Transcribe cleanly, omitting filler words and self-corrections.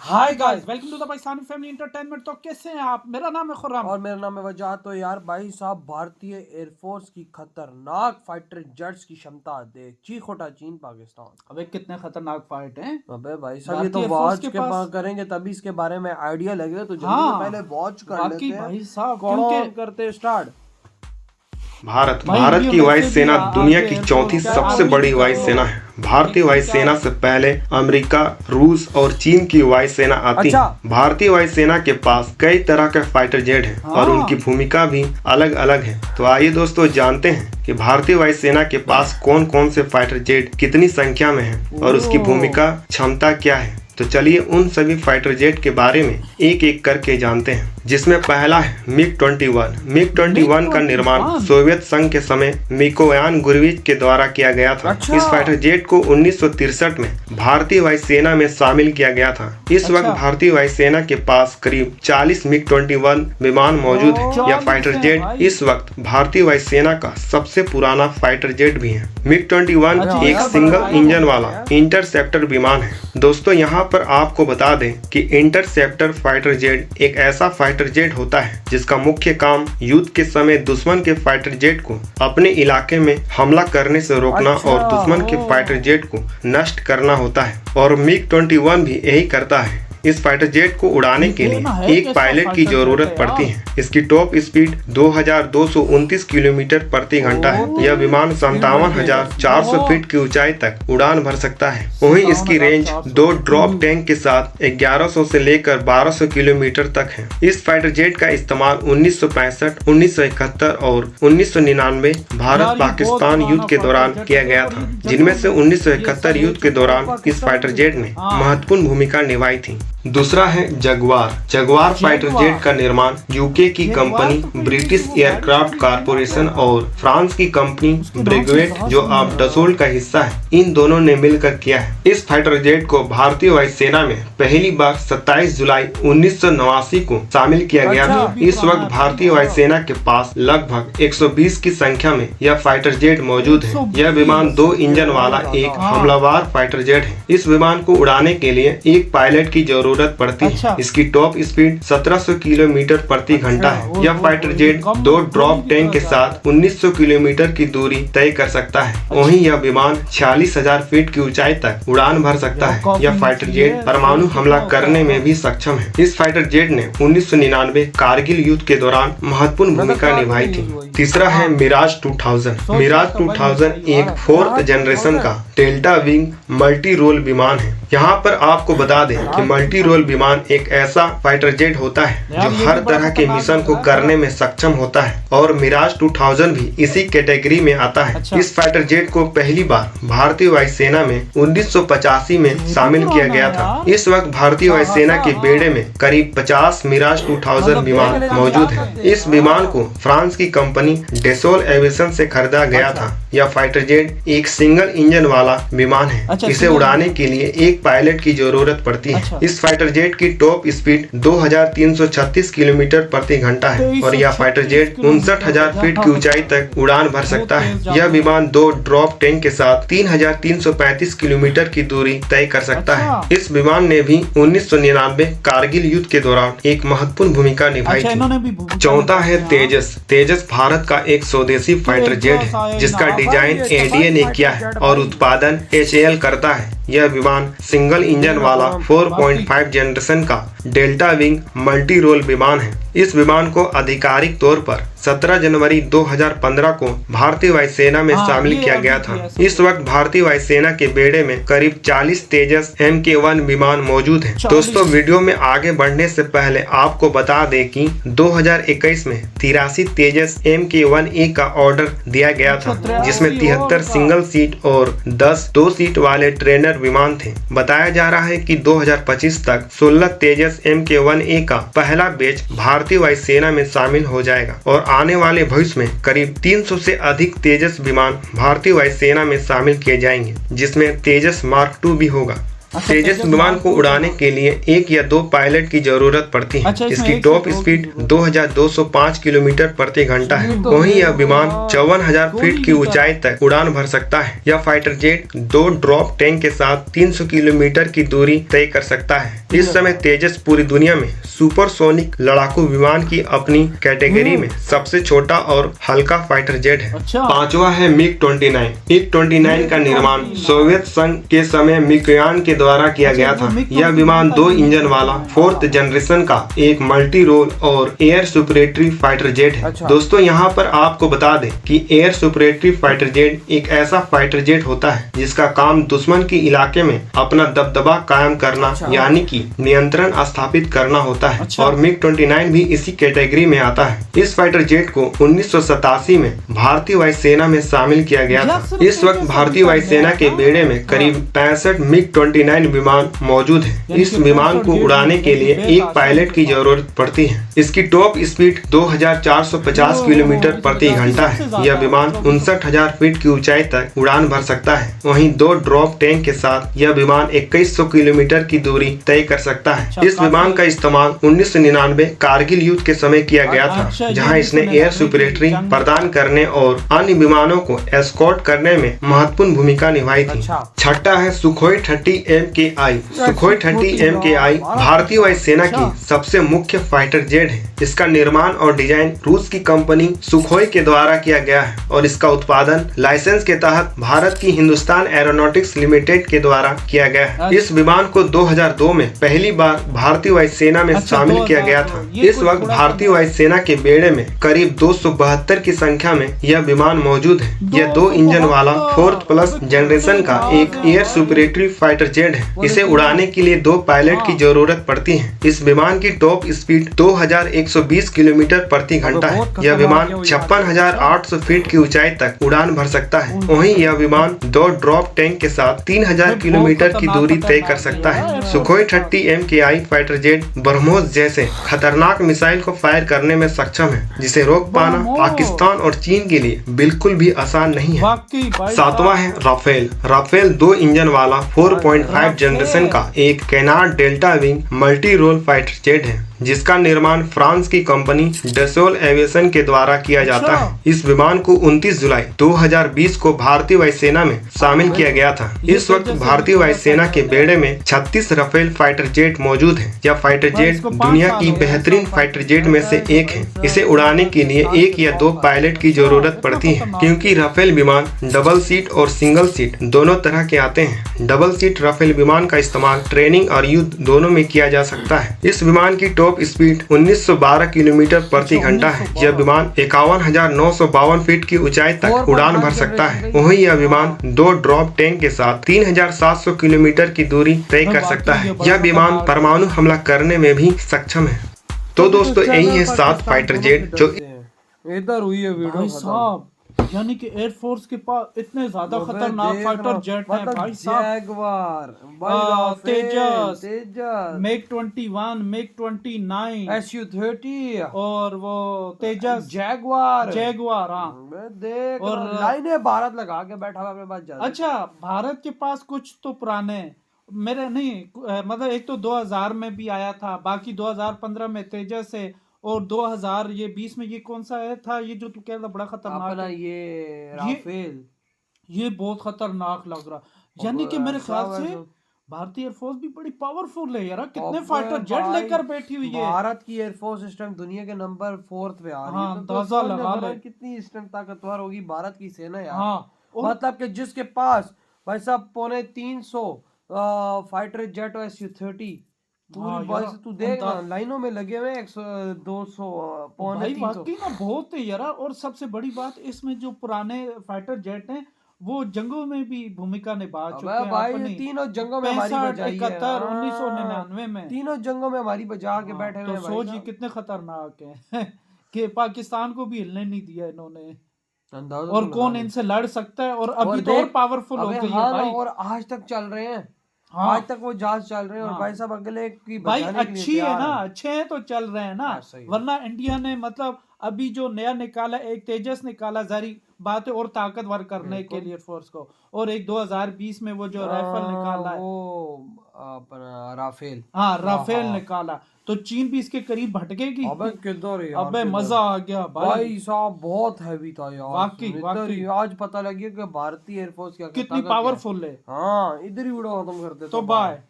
Hi guys, welcome to the Pakistani Family Entertainment. तो कैसे हैं आप? मेरा नाम है खुर्रम और मेरा नाम है वजह। तो यार भाई साहब, भारतीय एयरफोर्स की खतरनाक फाइटर जेट्स की क्षमता देख, चीख उठा चीन पाकिस्तान। अबे कितने खतरनाक फाइट हैं। अबे भाई साहब, ये तो भारतीय एयरफोर्स वॉच के के पास। करेंगे तभी इसके बारे में आइडिया लगेगा। तो जल्दी से हाँ, पहले वॉच कर वाकई लेते हैं। भाई साहब, कौन क्योंकि करते स्टार्ट। भाई भारत इंडिया की वायु वैसे भी सेना दुनिया आगे की एयरफोर्स चौथी क्या सबसे आर्मी बड़ी की वायु तरफ सेना हो। है। भारतीय लेकिन वायु क्या सेना से पहले अमेरिका, रूस और चीन की वायु सेना आती अच्छा। है। भारतीय वायु सेना के पास कई तरह के फाइटर जेट हैं और हाँ। उनकी भूमिका भी अलग अलग है। तो आइए दोस्तों जानते हैं कि भारतीय वायु सेना के पास कौन कौन से फाइटर जेट कितनी संख्या में हैं और उसकी भूमिका क्षमता क्या है। तो चलिए उन सभी फाइटर जेट के बारे में एक एक करके जानते हैं, जिसमें पहला है मिग-21। मिग-21 का निर्माण सोवियत संघ के समय मिकोयान गुरविच के द्वारा किया गया था। अच्छा। इस फाइटर जेट को 1963 में भारतीय वायु सेना में शामिल किया गया था। इस वक्त भारतीय वायु सेना के पास करीब 40 मिग-21 विमान मौजूद हैं। यह फाइटर जेट इस वक्त भारतीय वायु सेना का सबसे पुराना फाइटर जेट भी है। मिग-21 एक सिंगल इंजन वाला इंटरसेप्टर विमान है। दोस्तों यहाँ पर आपको बता दें कि इंटरसेप्टर फाइटर जेट एक ऐसा फाइटर जेट होता है जिसका मुख्य काम युद्ध के समय दुश्मन के फाइटर जेट को अपने इलाके में हमला करने से रोकना और दुश्मन के फाइटर जेट को नष्ट करना होता है, और मिग-21 भी यही करता है। इस फाइटर जेट को उड़ाने के लिए एक पायलट की जरूरत पड़ती है। इसकी टॉप स्पीड 2229 किलोमीटर प्रति घंटा है। यह विमान 57,400 फीट की ऊंचाई तक उड़ान भर सकता है। वहीं इसकी रेंज 2 ड्रॉप टैंक के साथ 1100 से लेकर 1200 किलोमीटर तक है। इस फाइटर जेट का इस्तेमाल 1965, 1971 और 1999 भारत पाकिस्तान युद्ध के दौरान किया गया था, जिनमें से 1971 युद्ध के दौरान इस फाइटर जेट ने महत्वपूर्ण भूमिका निभाई थी। दूसरा है जगुआर। जगुआर फाइटर जेट का निर्माण यूके की कंपनी ब्रिटिश एयरक्राफ्ट कारपोरेशन और फ्रांस की कंपनी ब्रिगेड, जो अब डसोल्ट का हिस्सा है, इन दोनों ने मिलकर किया है। इस फाइटर जेट को भारतीय वायु सेना में पहली बार 27 जुलाई 1989 को शामिल किया गया था। इस वक्त भारतीय वायु सेना के पास लगभग 120 की संख्या में यह फाइटर जेट मौजूद है। यह विमान 2 इंजन वाला एक हमलावर फाइटर जेट है। इस विमान को उड़ाने के लिए एक पायलट की जरूरत पड़ती है। इसकी टॉप स्पीड 1700 किलोमीटर प्रति घंटा है। यह फाइटर जेट 2 ड्रॉप टैंक के साथ 1900 किलोमीटर की दूरी तय कर सकता है। वहीं यह विमान 46,000 फीट की ऊंचाई तक उड़ान भर सकता है। यह फाइटर जेट परमाणु हमला करने में भी सक्षम है। इस फाइटर जेट ने 1999 कारगिल युद्ध के दौरान महत्वपूर्ण भूमिका निभाई थी। तीसरा है मिराज 2000। मिराज 2000 एक 4th जनरेशन का डेल्टा विंग मल्टी रोल विमान है। यहाँ पर आपको बता दें कि मल्टी रोल विमान एक ऐसा फाइटर जेट होता है जो हर तरह के मिशन को करने में सक्षम होता है, और मिराज 2000 भी इसी कैटेगरी में आता है। इस फाइटर जेट को पहली बार भारतीय वायु सेना में 1985 में शामिल किया गया था। इस वक्त भारतीय वायु सेना के बेड़े में करीब 50 मिराज 2000 विमान मौजूद है। इस विमान को फ्रांस की कंपनी डेसोल एविएशन से खरीदा गया था। यह फाइटर जेट एक सिंगल इंजन वाला विमान है। इसे उड़ाने के लिए एक पायलट की जरूरत पड़ती है। इस फाइटर जेट की टॉप स्पीड 2336 किलोमीटर प्रति घंटा है, और यह फाइटर जेट 59,000 फीट की ऊंचाई तक उड़ान भर सकता है। यह विमान 2 ड्रॉप टैंक के साथ 3335 किलोमीटर की दूरी तय कर सकता है। इस विमान ने भी 1999 कारगिल युद्ध के दौरान एक महत्वपूर्ण भूमिका निभाई थी। चौथा है तेजस। तेजस भारत का एक स्वदेशी फाइटर जेट है जिसका डिजाइन एडीए ने किया है और उत्पादन एचएएल करता है। यह विमान सिंगल इंजन वाला 4.5 जनरेशन का डेल्टा विंग मल्टी रोल विमान है। इस विमान को आधिकारिक तौर पर 17 जनवरी 2015 को भारतीय वायु सेना में शामिल किया गया था। इस वक्त भारतीय वायु सेना के बेड़े में करीब 40 तेजस MK1 विमान मौजूद हैं। दोस्तों, वीडियो में आगे बढ़ने से पहले आपको बता दें कि 2021 में 83 तेजस MK1A का ऑर्डर दिया गया था, जिसमें 73 सिंगल सीट और 10 2 सीट वाले ट्रेनर विमान थे। बताया जा रहा है कि 2025 तक 16 तेजस MK1A का पहला बैच भारतीय वायु सेना में शामिल हो जाएगा, और आने वाले भविष्य में करीब 300 से अधिक तेजस विमान भारतीय वायु सेना में शामिल किए जाएंगे, जिसमें तेजस मार्क 2 भी होगा। तेजस विमान को उड़ाने के लिए एक या दो पायलट की जरूरत पड़ती है। अच्छा, इसमें इसकी एक से टॉप दो स्पीड की 2205 किलोमीटर प्रति घंटा है। वहीं यह विमान 54,000 फीट की ऊंचाई तक उड़ान भर सकता है। यह फाइटर जेट 2 ड्रॉप टैंक के साथ 300 किलोमीटर की दूरी तय कर सकता है। इस समय तेजस पूरी दुनिया में सुपरसोनिक लड़ाकू विमान की अपनी कैटेगरी में सबसे छोटा और हल्का फाइटर जेट है। अच्छा। पांचवा है मिग-29। मिग-29 का निर्माण सोवियत संघ के समय मिगयान के द्वारा किया गया था। यह विमान 2 इंजन वाला 4th जनरेशन का एक मल्टी रोल और एयर सुपरेटरी फाइटर जेट है। दोस्तों, यहाँ पर आपको बता दें कि एयर सुपरेटरी फाइटर जेट एक ऐसा फाइटर जेट होता है जिसका काम दुश्मन के इलाके में अपना दबदबा कायम करना यानी कि नियंत्रण स्थापित करना होता है। और मिग-29 भी इसी कैटेगरी में आता है। इस फाइटर जेट को 1987 में भारतीय वायुसेना में शामिल किया गया था। इस वक्त भारतीय वायुसेना के बेड़े में करीब 65 मिग-29 विमान मौजूद है। इस विमान को उड़ाने के लिए एक पायलट की जरूरत पड़ती है। इसकी टॉप स्पीड 2450 किलोमीटर प्रति घंटा है। यह विमान 59,000 फीट की ऊंचाई तक उड़ान भर सकता है। वहीं 2 ड्रॉप टैंक के साथ यह विमान 2100 किलोमीटर की दूरी तय कर सकता है। इस विमान का इस्तेमाल 1999 कारगिल युद्ध के समय किया गया था, जहां इसने एयर सुपरेटरी प्रदान करने और अन्य विमानों को एस्कॉर्ट करने में महत्वपूर्ण भूमिका निभाई थी। छठा है सुखोई 30 MKI। सुखोई 30 MKI भारतीय वायुसेना की सबसे मुख्य फाइटर जेट है। इसका निर्माण और डिजाइन रूस की कंपनी सुखोई के द्वारा किया गया है और इसका उत्पादन लाइसेंस के तहत भारत की हिंदुस्तान एरोनॉटिक्स लिमिटेड के द्वारा किया गया है। इस विमान को 2002 में पहली बार भारतीय वायुसेना में शामिल किया गया था। इस वक्त भारतीय वायुसेना के बेड़े में करीब 272 की संख्या में यह विमान मौजूद है। यह 2 इंजन वाला 4th+ जनरेशन का एक एयर सुपरेटरी फाइटर जेट है। इसे उड़ाने के लिए 2 पायलट की जरूरत पड़ती है। इस विमान की टॉप स्पीड 2120 किलोमीटर प्रति घंटा है। यह विमान 56,800 फीट की ऊंचाई तक उड़ान भर सकता है। वहीं यह विमान 2 ड्रॉप टैंक के साथ 3000 किलोमीटर की दूरी तय कर सकता है। Sukhoi 30 MKI fighter jet BrahMos जैसे खतरनाक मिसाइल को फायर करने में सक्षम है, जिसे रोक पाना पाकिस्तान और चीन के लिए बिल्कुल भी आसान नहीं है। सातवां है राफेल। राफेल 2 इंजन वाला 4.5 जनरेशन का एक canard delta wing multi role fighter jet है, जिसका निर्माण फ्रांस की कंपनी डसोल एविएशन के द्वारा किया जाता है। इस विमान को 29 जुलाई 2020 को भारतीय वायुसेना में शामिल किया गया था। इस वक्त भारतीय वायुसेना के बेड़े में 36 राफेल फाइटर जेट मौजूद है। यह फाइटर जेट दुनिया की बेहतरीन फाइटर जेट में से एक है। इसे उड़ाने के लिए 1 या 2 पायलट की जरूरत पड़ती है, क्योंकि राफेल विमान डबल सीट और सिंगल सीट दोनों तरह के आते हैं। डबल सीट राफेल विमान का इस्तेमाल ट्रेनिंग और युद्ध दोनों में किया जा सकता है। इस विमान की टॉप स्पीड 1912 किलोमीटर प्रति घंटा है। यह विमान 51,952 फीट की ऊंचाई तक उड़ान भर सकता है। वहीं यह विमान 2 ड्रॉप टैंक के साथ 3,700 किलोमीटर की दूरी तय कर सकता है। यह विमान परमाणु हमला करने में भी सक्षम है। तो दोस्तों, यही है 7 फाइटर जेट जो इधर हुई है वीडियो साहब। यानी कि एयरफोर्स के पास इतने ज्यादा खतरनाक फाइटर जेट हैं भाई साहब। जैगवार, तेजस, तेजस, मिग-21, मिग-29, SU-30 और वो तेजस, जैगवार। हाँ। मैं देख और लाइनें भारत लगा के बैठा हुआ अपने पास जा। अच्छा, भारत के पास कुछ तो पुराने मेरे नहीं मतलब एक तो 2000 में भी आया था, बाकी 2015 में तेजस है, और 2020 में ये कौन सा है था, ये जो तू कह रहा बड़ा खतरनाक अपना है, ये राफेल। ये बहुत खतरनाक लग रहा। यानी कि मेरे ख्याल से भारतीय एयरफोर्स भी बड़ी पावरफुल है यार। कितने फाइटर जेट लेकर बैठी हुई है। भारत की एयरफोर्स इस टाइम दुनिया के नंबर 4th पे आ रही है। हाँ, अंदाजा लगा ले कितनी इस टाइम ताकतवर होगी भारत की सेना यार। हाँ, मतलब कि जिसके पास भाई साहब 350 फाइटर जेट और SU-30 पूरी बॉय से तू देख ना, लाइनों में लगे हुए 100 200 भाई वाकई ना बहुत है यार। और सबसे बड़ी बात इसमें जो पुराने फाइटर जेट हैं वो जंगों में भी भूमिका निभा चुके हैं भाई। तीनों जंगों में हमारी बजाई है। 1999 में तीनों जंगों में हमारी बजा के बैठे हुए। तो सोच ही कितने खतरनाक हैं कि पाकिस्तान को भी हिलने नहीं दिया इन्होंने। और कौन इनसे लड़ सकता है। और अभी तो और पावरफुल हो गई है भाई। और आज तक चल रहे हैं। हाँ। आज तक वो जहाज चल रहे हैं और हाँ। भाई साहब अगले की भाई बचाने के लिए अच्छी है तैयार ना, हैं। अच्छे हैं तो चल रहे हैं ना। हाँ, सही है। वरना इंडिया ने मतलब अभी जो नया निकाला, एक तेजस निकाला, जारी बात है, और ताकतवर करने के बिल्कुल। लिए फोर्स को, और एक 2020 में वो जो राइफल निकाला है, वो अपना राफेल। हाँ हाँ राफेल हाँ। निकाला, तो चीन भी इसके करीब भटकेगी। अबे किधर है यार, अबे किधर? मजा आ गया भाई। भाई साहब बहुत हैवी था यार, वाकई इधर वाकई ही आज पता लगी कि भारतीय एयरफोर्स क्या क्या कितनी ताकत क्या है। पावरफुल है। हाँ इधर ही उड़ा खत्म कर देता तो भाई। बाय।